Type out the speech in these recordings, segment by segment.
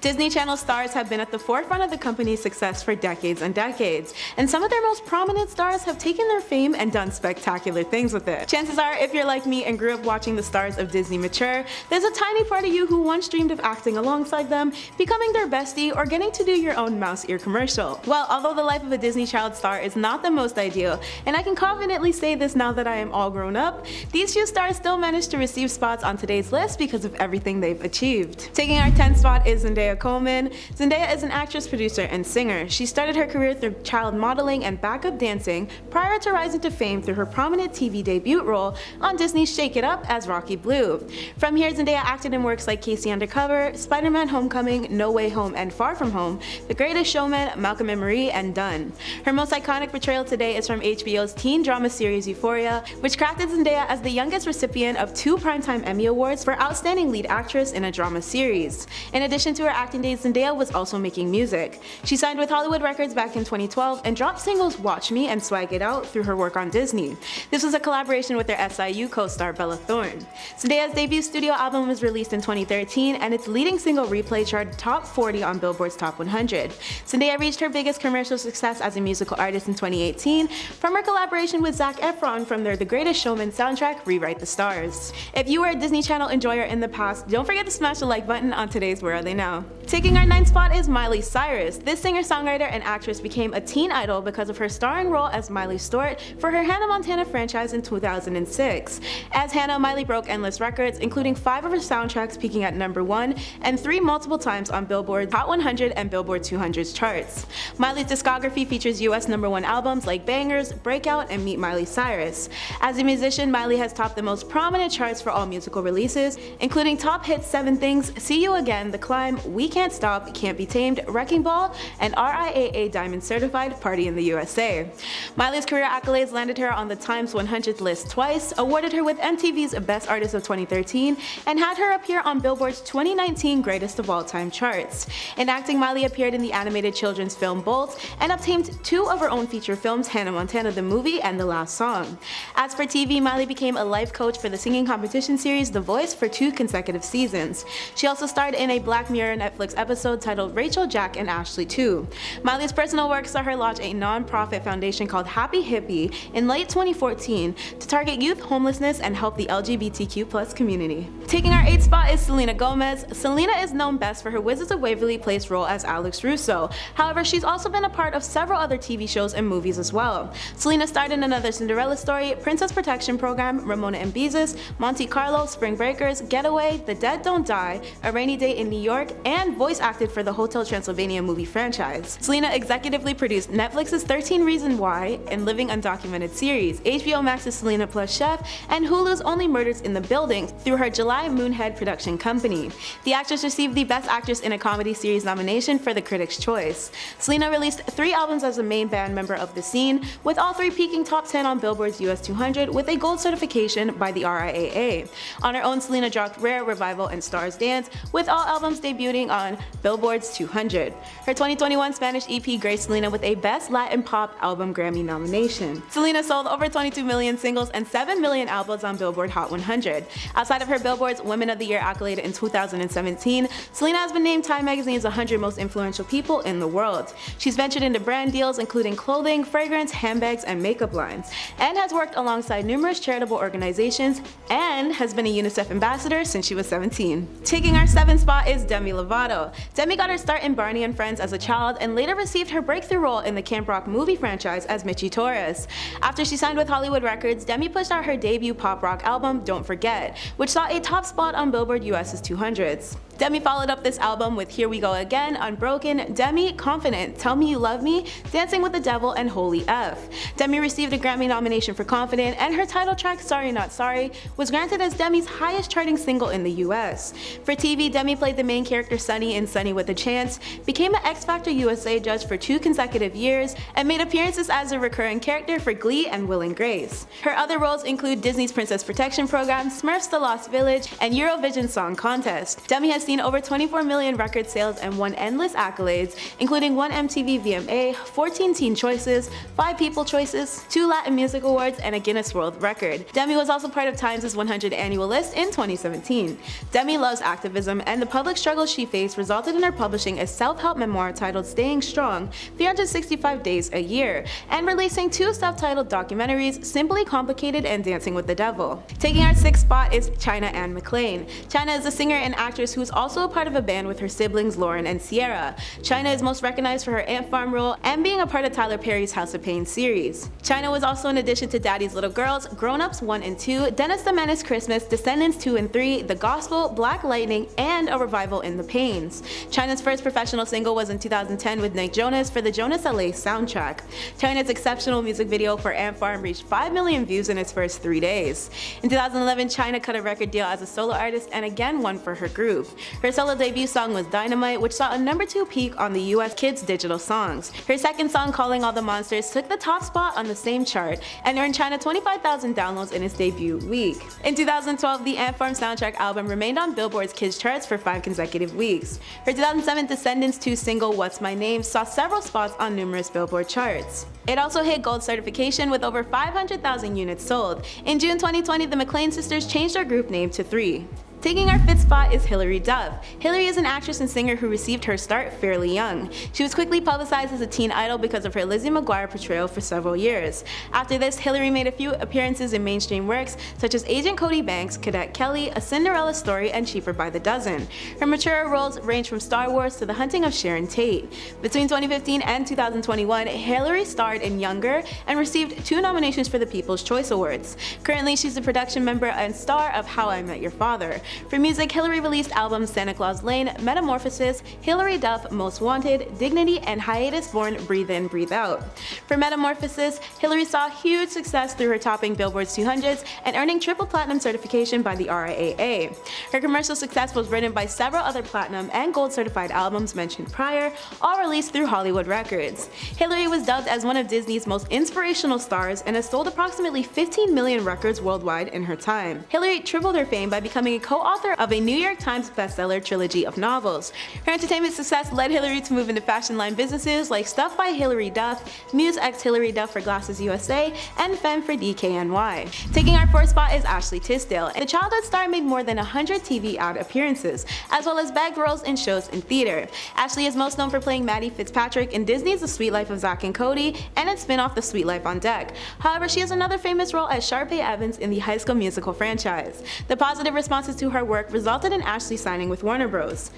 Disney Channel stars have been at the forefront of the company's success for decades and decades, and some of their most prominent stars have taken their fame and done spectacular things with it. Chances are, if you're like me and grew up watching the stars of Disney mature, there's a tiny part of you who once dreamed of acting alongside them, becoming their bestie, or getting to do your own mouse ear commercial. Well, although the life of a Disney child star is not the most ideal, and I can confidently say this now that I am all grown up, these few stars still managed to receive spots on today's list because of everything they've achieved. Taking our 10th spot is Zendaya Coleman. Zendaya is an actress, producer, and singer. She started her career through child modeling and backup dancing prior to rising to fame through her prominent TV debut role on Disney's Shake It Up as Rocky Blue. From here, Zendaya acted in works like Casey Undercover, Spider-Man Homecoming, No Way Home, and Far From Home, The Greatest Showman, Malcolm and Marie, and Done. Her most iconic portrayal today is from HBO's teen drama series Euphoria, which crafted Zendaya as the youngest recipient of 2 Primetime Emmy Awards for Outstanding Lead Actress in a Drama Series. In addition to her acting days, Zendaya was also making music. She signed with Hollywood Records back in 2012 and dropped singles Watch Me and Swag It Out through her work on Disney. This was a collaboration with her SIU co-star Bella Thorne. Zendaya's debut studio album was released in 2013 and its leading single Replay charted top 40 on Billboard's Top 100. Zendaya reached her biggest commercial success as a musical artist in 2018 from her collaboration with Zac Efron from their The Greatest Showman soundtrack Rewrite the Stars. If you were a Disney Channel enjoyer in the past, don't forget to smash the like button on today's Where Are They Now? Taking our 9th spot is Miley Cyrus. This singer-songwriter and actress became a teen idol because of her starring role as Miley Stewart for her Hannah Montana franchise in 2006. As Hannah, Miley broke endless records, including 5 of her soundtracks peaking at #1 and 3 multiple times on Billboard's Hot 100 and Billboard 200's charts. Miley's discography features US #1 albums like Bangers, Breakout, and Meet Miley Cyrus. As a musician, Miley has topped the most prominent charts for all musical releases, including top hits 7 Things, See You Again, The Climb, We Can't Stop, Can't Be Tamed, Wrecking Ball, and RIAA Diamond Certified, Party in the USA. Miley's career accolades landed her on the Times 100 list twice, awarded her with MTV's Best Artist of 2013, and had her appear on Billboard's 2019 Greatest of All Time charts. In acting, Miley appeared in the animated children's film Bolt and obtained 2 of her own feature films, Hannah Montana the Movie and The Last Song. As for TV, Miley became a life coach for the singing competition series The Voice for 2 consecutive seasons. She also starred in a Black Mirror Netflix episode titled Rachel, Jack, and Ashley 2. Miley's personal work saw her launch a non-profit foundation called Happy Hippie in late 2014 to target youth homelessness and help the LGBTQ+ community. Taking our 8th spot is Selena Gomez. Selena is known best for her Wizards of Waverly Place role as Alex Russo. However, she's also been a part of several other TV shows and movies as well. Selena starred in Another Cinderella Story, Princess Protection Program, Ramona and Beezus, Monte Carlo, Spring Breakers, Getaway, The Dead Don't Die, A Rainy Day in New York, and voice acted for the Hotel Transylvania movie franchise. Selena executively produced Netflix's 13 Reasons Why and Living Undocumented series, HBO Max's Selena Plus Chef, and Hulu's Only Murders in the Building through her July Moonhead production company. The actress received the Best Actress in a Comedy Series nomination for the Critics' Choice. Selena released 3 albums as a main band member of The Scene, with all 3 peaking top 10 on Billboard's US 200 with a gold certification by the RIAA. On her own, Selena dropped Rare, Revival, and Stars Dance, with all albums debuting on Billboard's 200. Her 2021 Spanish EP graced Selena with a Best Latin Pop Album Grammy nomination. Selena sold over 22 million singles and 7 million albums on Billboard Hot 100. Outside of her Billboard's Women of the Year accolade in 2017, Selena has been named Time Magazine's 100 Most Influential People in the World. She's ventured into brand deals including clothing, fragrance, handbags, and makeup lines, and has worked alongside numerous charitable organizations, and has been a UNICEF ambassador since she was 17. Taking our 7th spot is Demi Lovato. Demi got her start in Barney and Friends as a child and later received her breakthrough role in the Camp Rock movie franchise as Mitchie Torres. After she signed with Hollywood Records, Demi pushed out her debut pop rock album Don't Forget, which saw a top spot on Billboard US's 200s. Demi followed up this album with Here We Go Again, Unbroken, Demi, Confident, Tell Me You Love Me, Dancing with the Devil, and Holy F. Demi received a Grammy nomination for Confident, and her title track Sorry Not Sorry was granted as Demi's highest charting single in the US. For TV, Demi played the main character Sunny in Sunny with a Chance, became an X Factor USA judge for 2 consecutive years, and made appearances as a recurring character for Glee and Will and Grace. Her other roles include Disney's Princess Protection Program, Smurfs The Lost Village, and Eurovision Song Contest. Demi has seen over 24 million record sales and won endless accolades, including 1 MTV VMA, 14 Teen Choices, 5 People Choices, 2 Latin Music Awards, and a Guinness World Record. Demi was also part of Times' 100 annual list in 2017. Demi loves activism and the public struggles she faced release resulted in her publishing a self-help memoir titled Staying Strong, 365 Days a Year, and releasing 2 self-titled documentaries, Simply Complicated and Dancing with the Devil. Taking our 6th spot is China Anne McClain. China is a singer and actress who is also a part of a band with her siblings Lauren and Sierra. China is most recognized for her Ant Farm role and being a part of Tyler Perry's House of Pain series. China was also in addition to Daddy's Little Girls, Grown Ups 1 and 2, Dennis the Menace Christmas, Descendants 2 and 3, The Gospel, Black Lightning, and a revival in The Pains. China's first professional single was in 2010 with Nick Jonas for the Jonas LA soundtrack. China's exceptional music video for Ant Farm reached 5 million views in its first 3 days. In 2011, China cut a record deal as a solo artist and again won for her group. Her solo debut song was Dynamite, which saw a #2 peak on the US Kids Digital Songs. Her second song, Calling All the Monsters, took the top spot on the same chart and earned China 25,000 downloads in its debut week. In 2012, the Ant Farm soundtrack album remained on Billboard's Kids charts for 5 consecutive weeks. Her 2007 Descendants 2 single, What's My Name, saw several spots on numerous Billboard charts. It also hit gold certification with over 500,000 units sold. In June 2020, the McClain sisters changed their group name to 3. Taking our 5th spot is Hilary Duff. Hilary is an actress and singer who received her start fairly young. She was quickly publicized as a teen idol because of her Lizzie McGuire portrayal for several years. After this, Hilary made a few appearances in mainstream works such as Agent Cody Banks, Cadet Kelly, A Cinderella Story, and Cheaper by the Dozen. Her mature roles range from Star Wars to The Hunting of Sharon Tate. Between 2015 and 2021, Hilary starred in Younger and received 2 nominations for the People's Choice Awards. Currently, she's a production member and star of How I Met Your Father. For music, Hilary released albums Santa Claus Lane, Metamorphosis, Hilary Duff, Most Wanted, Dignity, and Hiatus Born Breathe In, Breathe Out. For Metamorphosis, Hilary saw huge success through her topping Billboard's 200s and earning triple platinum certification by the RIAA. Her commercial success was written by several other platinum and gold certified albums mentioned prior, all released through Hollywood Records. Hilary was dubbed as one of Disney's most inspirational stars and has sold approximately 15 million records worldwide in her time. Hilary tripled her fame by becoming a co-author of a New York Times bestseller trilogy of novels. Her entertainment success led Hilary to move into fashion line businesses like Stuff by Hilary Duff, Muse x Hilary Duff for Glasses USA, and Femme for DKNY. Taking our 4th spot is Ashley Tisdale. The childhood star made more than 100 TV ad appearances, as well as bagged roles in shows and theater. Ashley is most known for playing Maddie Fitzpatrick in Disney's The Sweet Life of Zack and Cody and its spin-off The Sweet Life on Deck. However, she has another famous role as Sharpay Evans in the High School Musical franchise. The positive responses to her work resulted in Ashley signing with Warner Bros.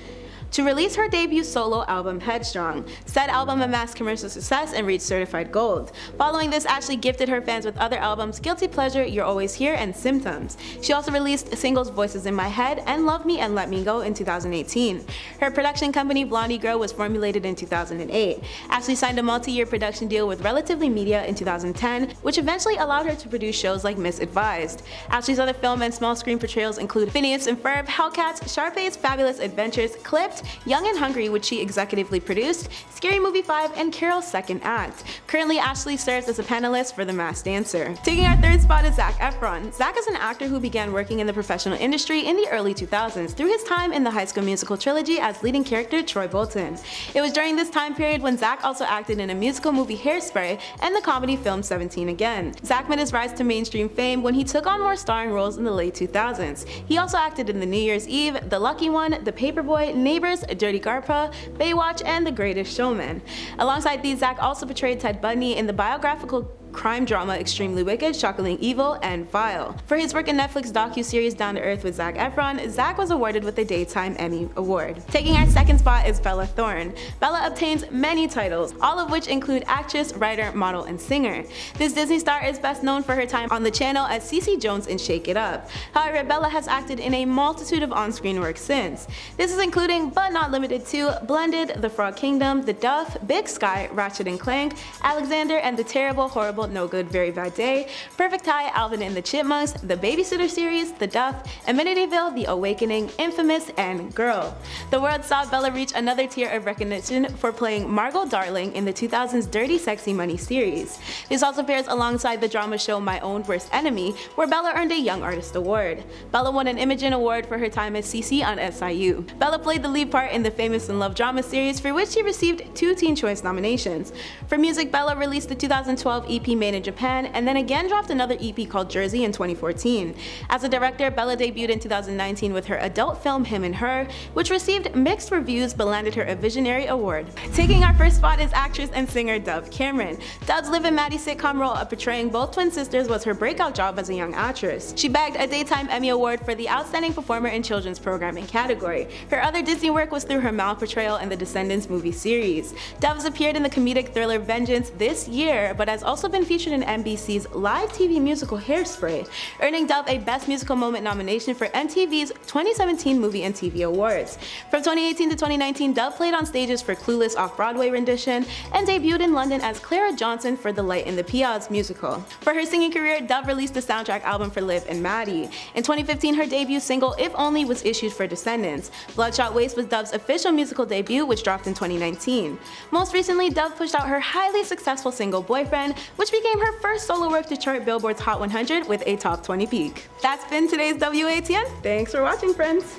to release her debut solo album Headstrong. Said album amassed commercial success and reached certified gold. Following this, Ashley gifted her fans with other albums Guilty Pleasure, You're Always Here, and Symptoms. She also released singles Voices in My Head and Love Me and Let Me Go in 2018. Her production company Blondie Girl was formulated in 2008. Ashley signed a multi-year production deal with Relatively Media in 2010, which eventually allowed her to produce shows like Misadvised. Ashley's other film and small screen portrayals include Phineas and Ferb, Hellcats, Sharpay's Fabulous Adventures, Clipped, Young and Hungry, which she executively produced, Scary Movie 5, and Carol's Second Act. Currently, Ashley serves as a panelist for The Masked Dancer. Taking our third spot is Zac Efron. Zac is an actor who began working in the professional industry in the early 2000s through his time in the High School Musical trilogy as leading character Troy Bolton. It was during this time period when Zac also acted in a musical movie Hairspray and the comedy film 17 Again. Zac made his rise to mainstream fame when he took on more starring roles in the late 2000s. He also acted in The New Year's Eve, The Lucky One, The Paperboy, Neighbors, Dirty Garpa, Baywatch, and The Greatest Showman. Alongside these, Zac also portrayed Ted Bundy in the biographical crime drama Extremely Wicked, Shockingly Evil, and Vile. For his work in Netflix docu-series Down to Earth with Zac Efron, Zac was awarded with the Daytime Emmy Award. Taking our second spot is Bella Thorne. Bella obtains many titles, all of which include actress, writer, model, and singer. This Disney star is best known for her time on the channel as Cece Jones in Shake It Up. However, Bella has acted in a multitude of on-screen work since. This is including, but not limited to, Blended, The Frog Kingdom, The Duff, Big Sky, Ratchet and Clank, Alexander and the Terrible, Horrible, No Good, Very Bad Day, Perfect High, Alvin and the Chipmunks, The Babysitter Series, The Duff, Amenityville, The Awakening, Infamous, and Girl. The world saw Bella reach another tier of recognition for playing Margot Darling in the 2000s Dirty Sexy Money series. This also pairs alongside the drama show My Own Worst Enemy, where Bella earned a Young Artist Award. Bella won an Imogen Award for her time as Cece on SIU. Bella played the lead part in the Famous in Love drama series, for which she received 2 Teen Choice nominations. For music, Bella released the 2012 EP EP made in Japan, and then again dropped another EP called Jersey in 2014. As a director, Bella debuted in 2019 with her adult film Him and Her, which received mixed reviews but landed her a Visionary Award. Taking our first spot is actress and singer Dove Cameron. Dove's Liv and Maddie sitcom role of portraying both twin sisters was her breakout job as a young actress. She bagged a Daytime Emmy Award for the Outstanding Performer in Children's Programming category. Her other Disney work was through her Mal portrayal in the Descendants movie series. Dove's appeared in the comedic thriller Vengeance this year, but has also been featured in NBC's live TV musical Hairspray, earning Dove a Best Musical Moment nomination for MTV's 2017 Movie and TV Awards. From 2018 to 2019, Dove played on stages for Clueless off-Broadway rendition and debuted in London as Clara Johnson for The Light in the Peons musical. For her singing career, Dove released the soundtrack album for Liv and Maddie. In 2015, her debut single If Only was issued for Descendants. Bloodshot Waste was Dove's official musical debut, which dropped in 2019. Most recently, Dove pushed out her highly successful single Boyfriend, which became her first solo work to chart Billboard's Hot 100 with a top 20 peak. That's been today's WATN. Thanks for watching, friends.